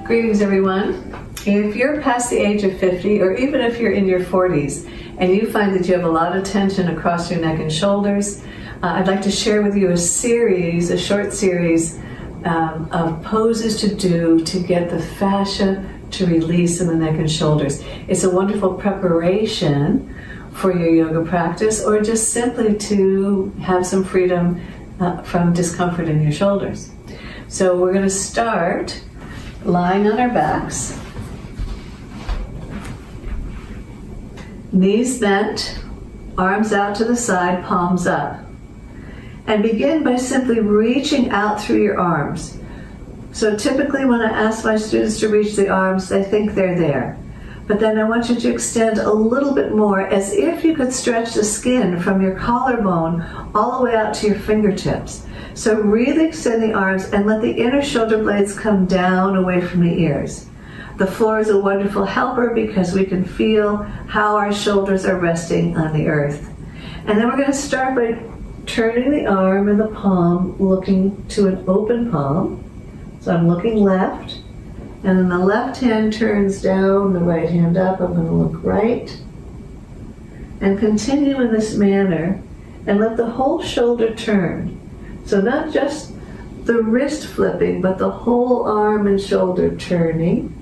Greetings, everyone. If you're past the age of 50, or even if you're in your 40s, and you find that you have a lot of tension across your neck and shoulders, I'd like to share with you a short series of poses to do to get the fascia to release in the neck and shoulders. It's a wonderful preparation for your yoga practice, or just simply to have some freedom from discomfort in your shoulders. So we're going to start lying on our backs, knees bent, arms out to the side, palms up. And begin by simply reaching out through your arms. So typically when I ask my students to reach the arms, they think they're there. But then I want you to extend a little bit more, as if you could stretch the skin from your collarbone all the way out to your fingertips. So really extend the arms and let the inner shoulder blades come down away from the ears. The floor is a wonderful helper because we can feel how our shoulders are resting on the earth. And then we're going to start by turning the arm and the palm, looking to an open palm. So I'm looking left, and then the left hand turns down, the right hand up. I'm going to look right. And continue in this manner, and let the whole shoulder turn. So not just the wrist flipping, but the whole arm and shoulder turning.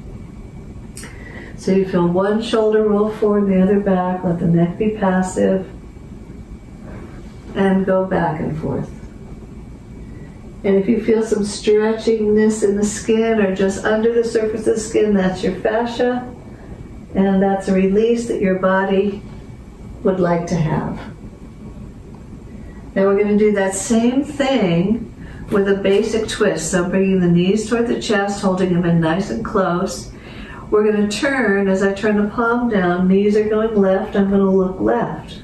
So you feel one shoulder roll forward, the other back, let the neck be passive, and go back and forth. And if you feel some stretchiness in the skin or just under the surface of the skin, that's your fascia, and that's a release that your body would like to have. Now we're going to do that same thing with a basic twist. So bringing the knees toward the chest, holding them in nice and close. We're going to turn, as I turn the palm down, knees are going left, I'm going to look left.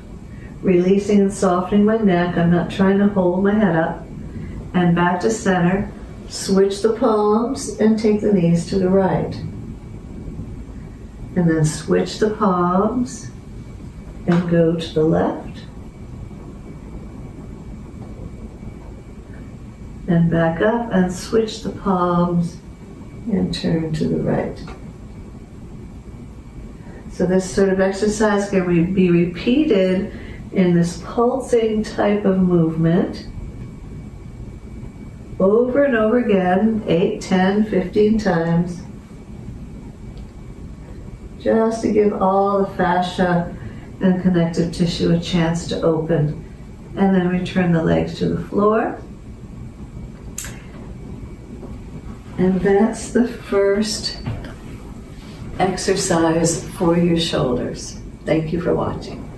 Releasing and softening my neck, I'm not trying to hold my head up. And back to center, switch the palms and take the knees to the right. And then switch the palms and go to the left. And back up and switch the palms and turn to the right. So this sort of exercise can be repeated in this pulsing type of movement over and over again, 8, 10, 15 times, just to give all the fascia and connective tissue a chance to open. And then return the legs to the floor. And that's the first exercise for your shoulders. Thank you for watching.